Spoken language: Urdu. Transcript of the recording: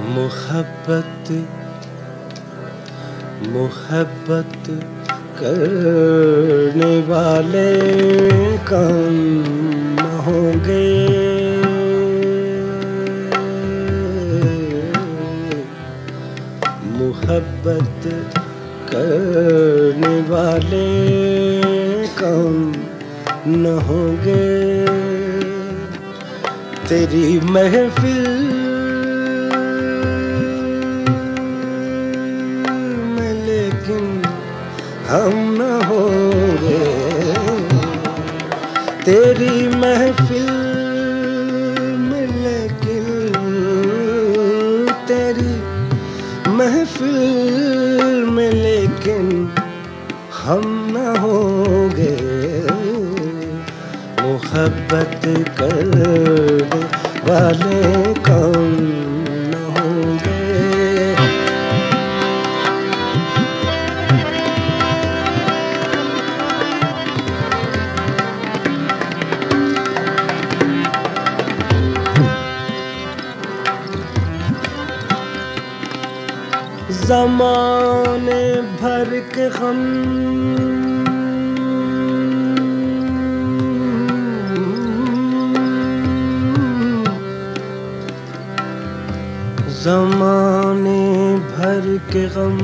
محبت محبت کرنے والے کم نہ ہوں گے، محبت کرنے والے کم نہ ہوں گے، تیری محفل میں لیکن ہم نہ ہوں گے، تیری محفل میں لیکن تیری محفل میں لیکن ہم نہ ہوں گے، محبت کرنے والے کم نہ ہوں گے۔ زمانے بھر کے غم زمانے بھر کے غم